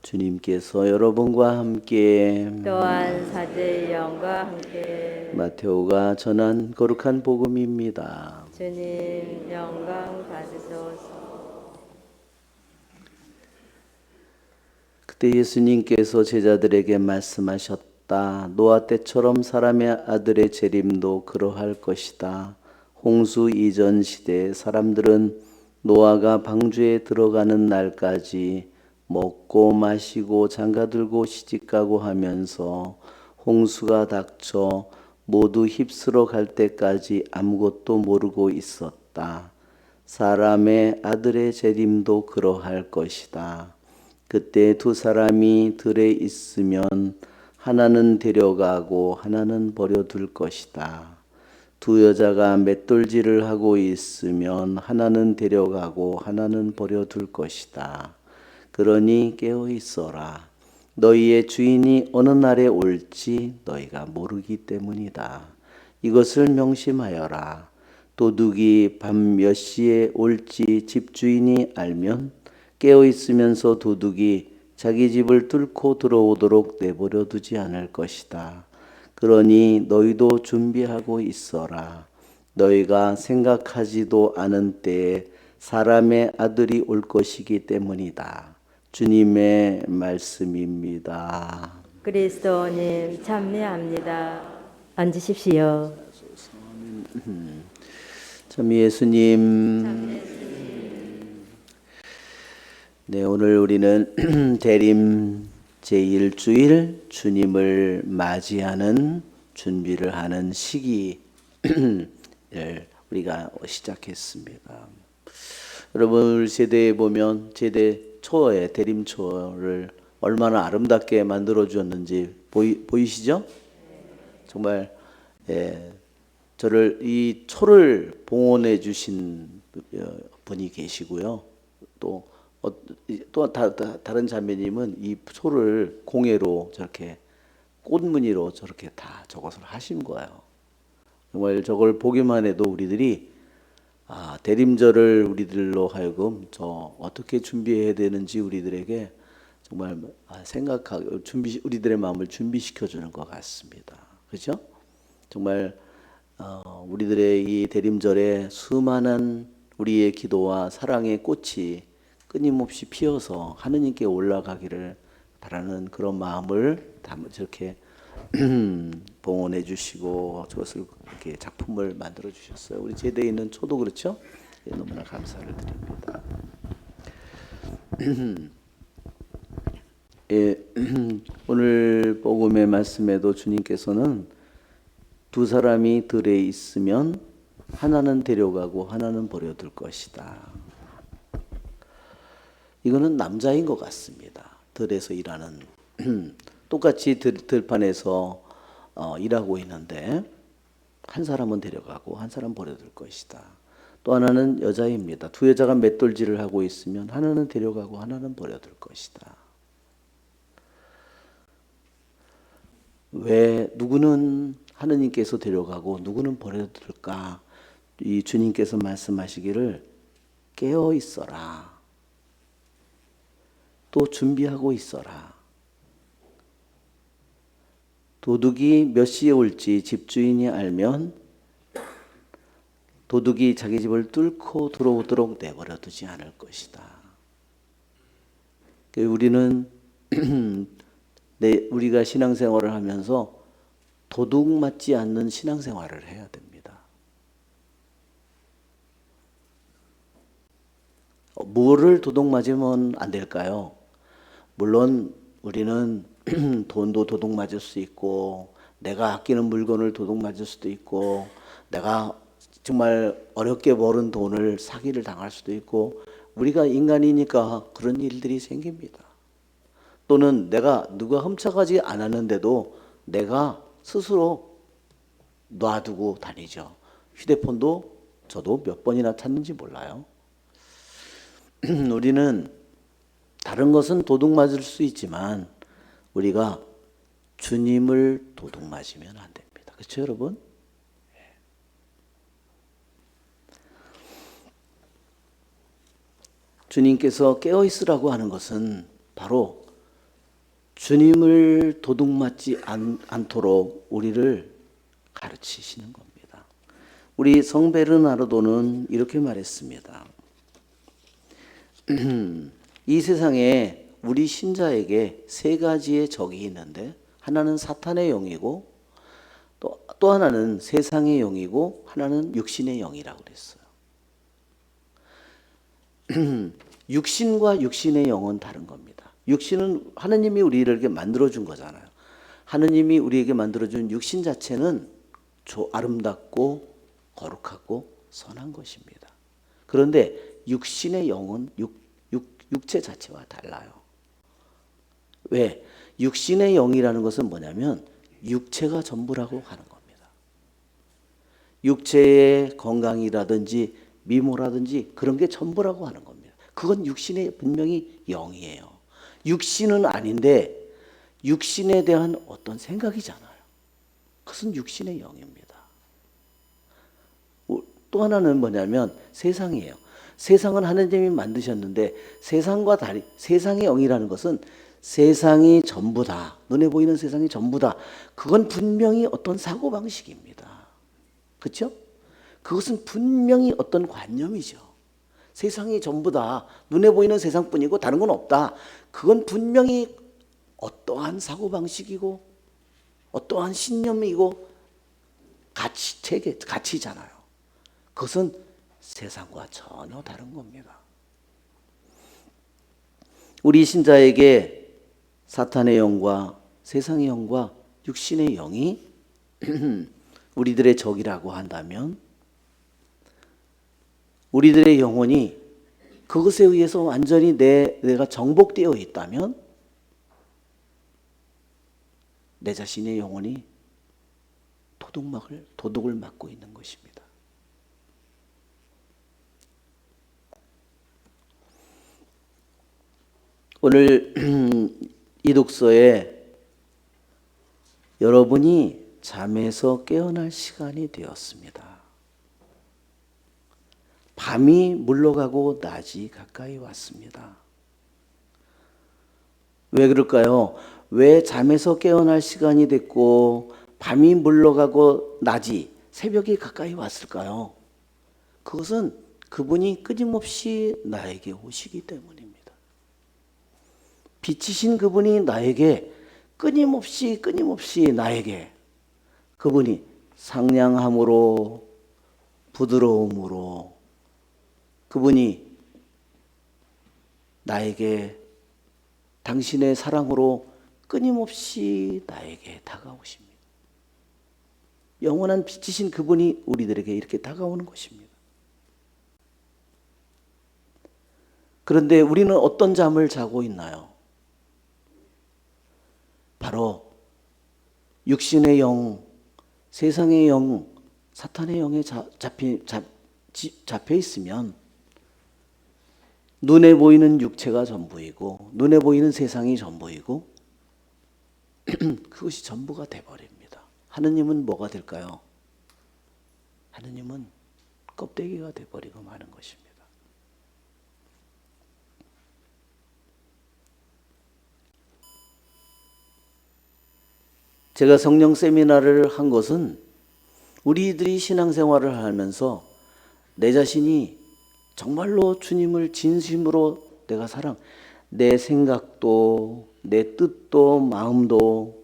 주님께서 여러분과 함께 또한 사제의 영과 함께 마테오가 전한 거룩한 복음입니다. 주님 영광 받으소서. 그때 예수님께서 제자들에게 말씀하셨다. 노아 때처럼 사람의 아들의 재림도 그러할 것이다. 홍수 이전 시대에 사람들은 노아가 방주에 들어가는 날까지 먹고 마시고 장가들고 시집가고 하면서 홍수가 닥쳐 모두 휩쓸어 갈 때까지 아무것도 모르고 있었다. 사람의 아들의 재림도 그러할 것이다. 그때 두 사람이 들에 있으면 하나는 데려가고 하나는 버려둘 것이다. 두 여자가 맷돌질을 하고 있으면 하나는 데려가고 하나는 버려둘 것이다. 그러니 깨어 있어라. 너희의 주인이 어느 날에 올지 너희가 모르기 때문이다. 이것을 명심하여라. 도둑이 밤 몇 시에 올지 집주인이 알면 깨어 있으면서 도둑이 자기 집을 뚫고 들어오도록 내버려 두지 않을 것이다. 그러니 너희도 준비하고 있어라. 너희가 생각하지도 않은 때에 사람의 아들이 올 것이기 때문이다. 주님의 말씀입니다. 그리스도님 참여합니다. 앉으십시오. 참 예수님. 네, 오늘 우리는 대림 제1주일 주님을 맞이하는 준비를 하는 시기를 우리가 시작했습니다. 여러분 우리 세대에 보면 제대 초에 대림초를 얼마나 아름답게 만들어 주었는지 보이시죠? 정말 저를 이 초를 봉헌해 주신 분이 계시고요. 또 다른 자매님은 이 초를 공예로 저렇게 꽃무늬로 저렇게 다 저것을 하신 거예요. 정말 저걸 보기만 해도 우리들이 대림절을 우리들로 하여금 저 어떻게 준비해야 되는지 우리들에게 정말 생각하고 우리들의 마음을 준비시켜 주는 것 같습니다. 그렇죠? 정말 우리들의 이 대림절에 수많은 우리의 기도와 사랑의 꽃이 끊임없이 피어서 하느님께 올라가기를 바라는 그런 마음을 저렇게 봉헌해 주시고 저것을 이렇게 작품을 만들어 주셨어요. 우리 제대에 있는 초도 그렇죠? 너무나 감사를 드립니다. 오늘 복음의 말씀에도 주님께서는 두 사람이 들에 있으면 하나는 데려가고 하나는 버려둘 것이다. 이거는 남자인 것 같습니다. 들에서 일하는 똑같이 들판에서 일하고 있는데 한 사람은 데려가고 한 사람 버려둘 것이다. 또 하나는 여자입니다. 두 여자가 맷돌질을 하고 있으면 하나는 데려가고 하나는 버려둘 것이다. 왜 누구는 하느님께서 데려가고 누구는 버려둘까? 이 주님께서 말씀하시기를 깨어 있어라. 또 준비하고 있어라. 도둑이 몇 시에 올지 집주인이 알면 도둑이 자기 집을 뚫고 들어오도록 내버려 두지 않을 것이다. 우리는 우리가 신앙생활을 하면서 도둑 맞지 않는 신앙생활을 해야 됩니다. 뭐를 도둑 맞으면 안 될까요? 물론 우리는 돈도 도둑 맞을 수 있고 내가 아끼는 물건을 도둑 맞을 수도 있고 내가 정말 어렵게 벌은 돈을 사기를 당할 수도 있고 우리가 인간이니까 그런 일들이 생깁니다. 또는 내가 누가 훔쳐가지 않았는데도 내가 스스로 놔두고 다니죠. 휴대폰도 저도 몇 번이나 찾는지 몰라요. 우리는 다른 것은 도둑 맞을 수 있지만 우리가 주님을 도둑 맞으면 안 됩니다. 그렇죠, 여러분? 주님께서 깨어 있으라고 하는 것은 바로 주님을 도둑맞지 않도록 우리를 가르치시는 겁니다. 우리 성 베르나르도는 이렇게 말했습니다. 이 세상에 우리 신자에게 세 가지의 적이 있는데 하나는 사탄의 영이고 또 하나는 세상의 영이고 하나는 육신의 영이라고 그랬어요. 육신과 육신의 영은 다른 겁니다. 육신은 하느님이 우리에게 만들어준 거잖아요. 하느님이 우리에게 만들어준 육신 자체는 아름답고 거룩하고 선한 것입니다. 그런데 육신의 영은 육체 자체와 달라요. 왜? 육신의 영이라는 것은 뭐냐면 육체가 전부라고 하는 겁니다. 육체의 건강이라든지 미모라든지 그런 게 전부라고 하는 겁니다. 그건 육신의 분명히 영이에요. 육신은 아닌데 육신에 대한 어떤 생각이잖아요. 그것은 육신의 영입니다. 또 하나는 뭐냐면 세상이에요. 세상은 하느님이 만드셨는데 세상과 다리, 세상의 영이라는 것은 세상이 전부다. 눈에 보이는 세상이 전부다. 그건 분명히 어떤 사고방식입니다. 그렇죠? 그것은 분명히 어떤 관념이죠. 세상이 전부다. 눈에 보이는 세상뿐이고 다른 건 없다. 그건 분명히 어떠한 사고방식이고 어떠한 신념이고 가치잖아요. 그것은 세상과 전혀 다른 겁니다. 우리 신자에게 사탄의 영과 세상의 영과 육신의 영이 우리들의 적이라고 한다면 우리들의 영혼이 그것에 의해서 완전히 내가 정복되어 있다면 내 자신의 영혼이 도둑을 맞고 있는 것입니다. 오늘 이 독서에 여러분이 잠에서 깨어날 시간이 되었습니다. 밤이 물러가고 낮이 가까이 왔습니다. 왜 그럴까요? 왜 잠에서 깨어날 시간이 됐고 밤이 물러가고 낮이 새벽이 가까이 왔을까요? 그것은 그분이 끊임없이 나에게 오시기 때문입니다. 빛이신 그분이 나에게 끊임없이 나에게 그분이 상냥함으로 부드러움으로 그분이 나에게 당신의 사랑으로 끊임없이 나에게 다가오십니다. 영원한 빛이신 그분이 우리들에게 이렇게 다가오는 것입니다. 그런데 우리는 어떤 잠을 자고 있나요? 바로 육신의 영, 세상의 영, 사탄의 영에 잡혀 있으면 눈에 보이는 육체가 전부이고 눈에 보이는 세상이 전부이고 그것이 전부가 돼버립니다. 하느님은 뭐가 될까요? 하느님은 껍데기가 돼버리고 마는 것입니다. 제가 성령 세미나를 한 것은 우리들이 신앙생활을 하면서 내 자신이 정말로 주님을 진심으로 내가 내 생각도 내 뜻도 마음도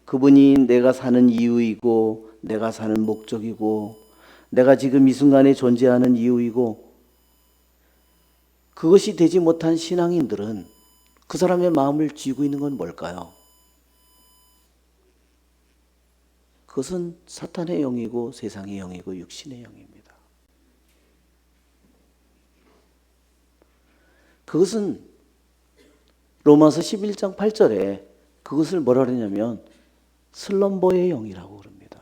그분이 내가 사는 이유이고 내가 사는 목적이고 내가 지금 이 순간에 존재하는 이유이고 그것이 되지 못한 신앙인들은 그 사람의 마음을 쥐고 있는 건 뭘까요? 그것은 사탄의 영이고 세상의 영이고 육신의 영입니다. 그것은 로마서 11장 8절에 그것을 뭐라 그러냐면 슬럼버의 영이라고 그럽니다.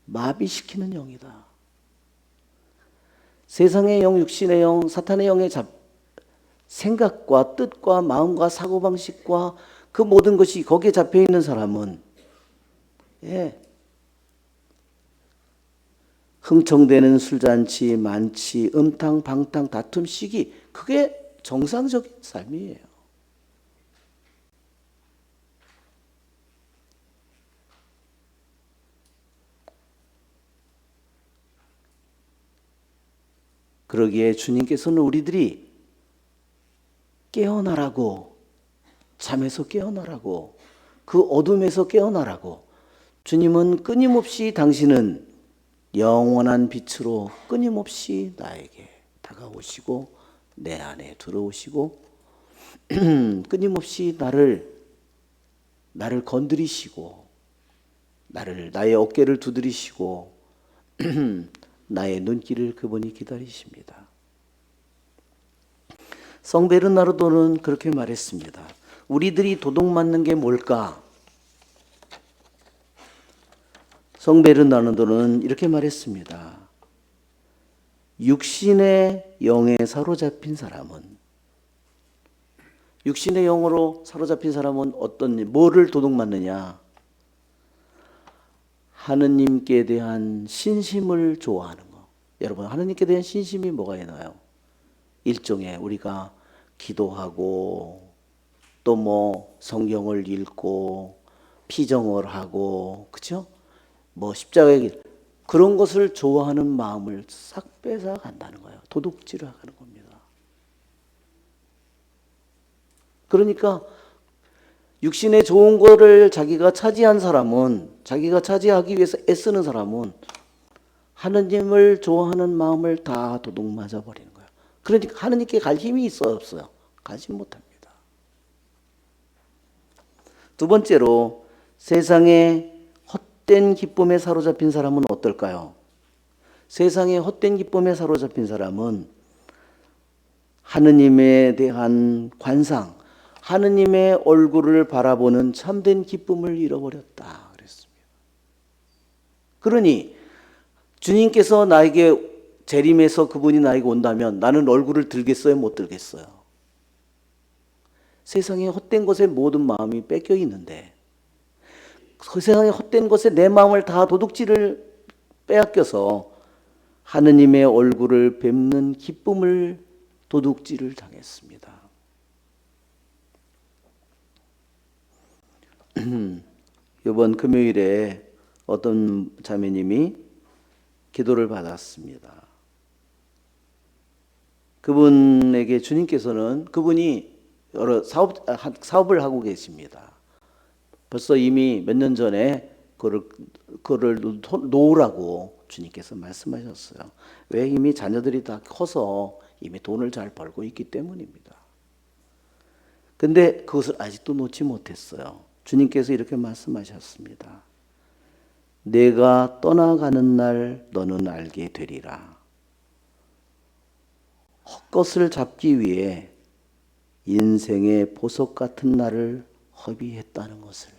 마비시키는 영이다. 세상의 영, 육신의 영, 사탄의 영의 생각과 뜻과 마음과 사고방식과 그 모든 것이 거기에 잡혀있는 사람은 흥청대는 술잔치, 만취, 음탕, 방탕, 다툼, 시기 그게 정상적인 삶이에요. 그러기에 주님께서는 우리들이 깨어나라고, 잠에서 깨어나라고, 그 어둠에서 깨어나라고, 주님은 끊임없이 당신은 영원한 빛으로 끊임없이 나에게 다가오시고 내 안에 들어오시고 끊임없이 나를 건드리시고 나의 어깨를 두드리시고 나의 눈길을 그분이 기다리십니다. 성 베르나르도는 그렇게 말했습니다. 우리들이 도둑맞는 게 뭘까? 성 베르나르도는 이렇게 말했습니다. 육신의 영에 사로잡힌 사람은, 육신의 영으로 사로잡힌 사람은 뭐를 도둑맞느냐? 하느님께 대한 신심을 좋아하는 거. 여러분, 하느님께 대한 신심이 뭐가 있나요? 일종의 우리가 기도하고 또 뭐 성경을 읽고 피정을 하고, 그렇죠? 뭐 십자가의 길, 그런 것을 좋아하는 마음을 싹 뺏어 간다는 거예요. 도둑질을 하는 겁니다. 그러니까 육신의 좋은 거를 자기가 차지한 사람은, 자기가 차지하기 위해서 애쓰는 사람은 하느님을 좋아하는 마음을 다 도둑맞아 버리는 거예요. 그러니까 하느님께 갈 힘이 있어요, 없어요? 가지 못합니다. 두 번째로, 세상의 헛된 기쁨에 사로잡힌 사람은 어떨까요? 세상의 헛된 기쁨에 사로잡힌 사람은 하느님에 대한 관상, 하느님의 얼굴을 바라보는 참된 기쁨을 잃어버렸다 그랬습니다. 그러니 주님께서 나에게 재림해서 그분이 나에게 온다면 나는 얼굴을 들겠어요, 못 들겠어요? 세상의 헛된 것에 모든 마음이 뺏겨 있는데, 그 세상의 헛된 것에 내 마음을 다 도둑질을 빼앗겨서 하느님의 얼굴을 뵙는 기쁨을 도둑질을 당했습니다. 이번 금요일에 어떤 자매님이 기도를 받았습니다. 그분에게 주님께서는, 그분이 여러 사업을 하고 계십니다. 벌써 이미 몇 년 전에 그를 놓으라고 주님께서 말씀하셨어요. 왜? 이미 자녀들이 다 커서 이미 돈을 잘 벌고 있기 때문입니다. 근데 그것을 아직도 놓지 못했어요. 주님께서 이렇게 말씀하셨습니다. 내가 떠나가는 날 너는 알게 되리라. 헛것을 잡기 위해 인생의 보석 같은 날을 허비했다는 것을.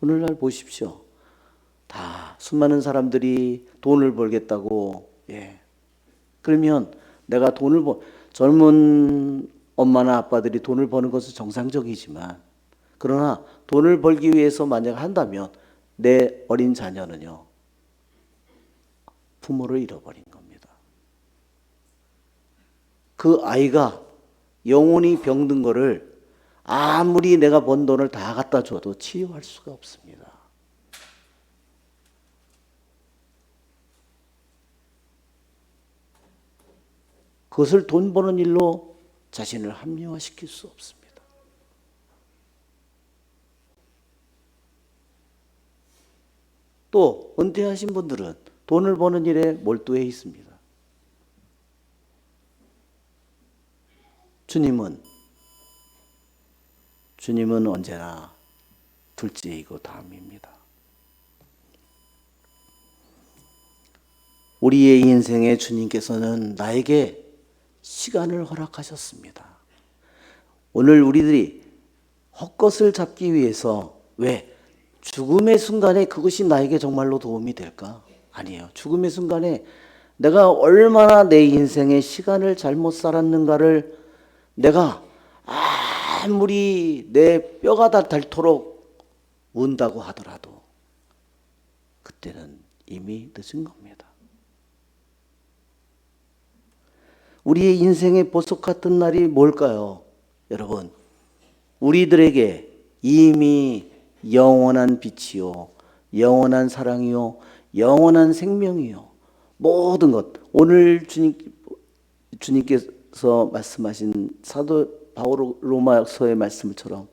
오늘날 보십시오. 다 수많은 사람들이 돈을 벌겠다고, 그러면 내가 젊은 엄마나 아빠들이 돈을 버는 것은 정상적이지만, 그러나 돈을 벌기 위해서 만약 한다면 내 어린 자녀는요, 부모를 잃어버린 겁니다. 그 아이가 영혼이 병든 거를 아무리 내가 번 돈을 다 갖다 줘도 치유할 수가 없습니다. 그것을 돈 버는 일로 자신을 합리화시킬 수 없습니다. 또 은퇴하신 분들은 돈을 버는 일에 몰두해 있습니다. 주님은 언제나 둘째이고 다음입니다. 우리의 인생에 주님께서는 나에게 시간을 허락하셨습니다. 오늘 우리들이 헛것을 잡기 위해서, 왜? 죽음의 순간에 그것이 나에게 정말로 도움이 될까? 아니에요. 죽음의 순간에 내가 얼마나 내 인생의 시간을 잘못 살았는가를 내가 아무리 내 뼈가 다 닳도록 운다고 하더라도 그때는 이미 늦은 겁니다. 우리의 인생의 보석 같은 날이 뭘까요? 여러분, 우리들에게 이미 영원한 빛이요, 영원한 사랑이요, 영원한 생명이요. 모든 것. 오늘 주님께서 말씀하신 사도 바울 로마서의 말씀처럼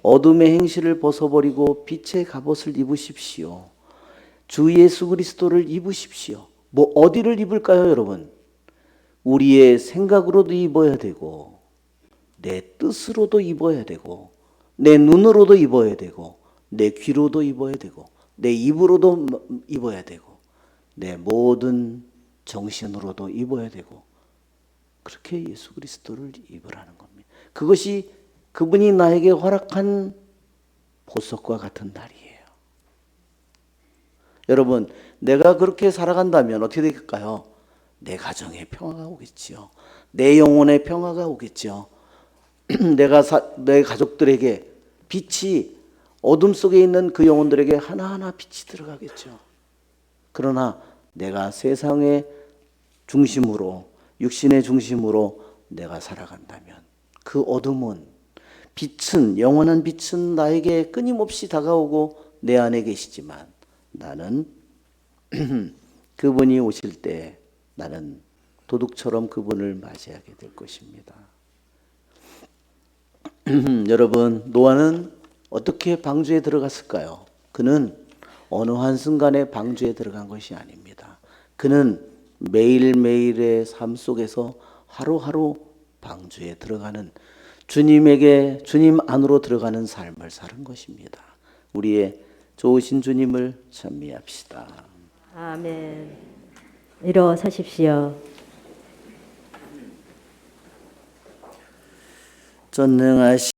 어둠의 행실을 벗어버리고 빛의 갑옷을 입으십시오. 주 예수 그리스도를 입으십시오. 뭐 어디를 입을까요, 여러분? 우리의 생각으로도 입어야 되고, 내 뜻으로도 입어야 되고, 내 눈으로도 입어야 되고, 내 귀로도 입어야 되고, 내 입으로도 입어야 되고, 내 모든 정신으로도 입어야 되고, 그렇게 예수 그리스도를 입으라는 겁니다. 그것이 그분이 나에게 허락한 보석과 같은 날이에요. 여러분, 내가 그렇게 살아간다면 어떻게 될까요? 내 가정에 평화가 오겠지요. 내 영혼에 평화가 오겠지요. 내 가족들에게 빛이 어둠 속에 있는 그 영혼들에게 하나하나 빛이 들어가겠죠. 그러나 내가 세상의 중심으로, 육신의 중심으로 내가 살아간다면 그 어둠은, 빛은, 영원한 빛은 나에게 끊임없이 다가오고 내 안에 계시지만 나는 그분이 오실 때 나는 도둑처럼 그분을 맞이하게 될 것입니다. 여러분, 노아는 어떻게 방주에 들어갔을까요? 그는 어느 한순간에 방주에 들어간 것이 아닙니다. 그는 매일매일의 삶 속에서 하루하루 방주에 들어가는, 주님 안으로 들어가는 삶을 사는 것입니다. 우리의 좋으신 주님을 찬미합시다. 아멘. 일어서십시오. 전능하신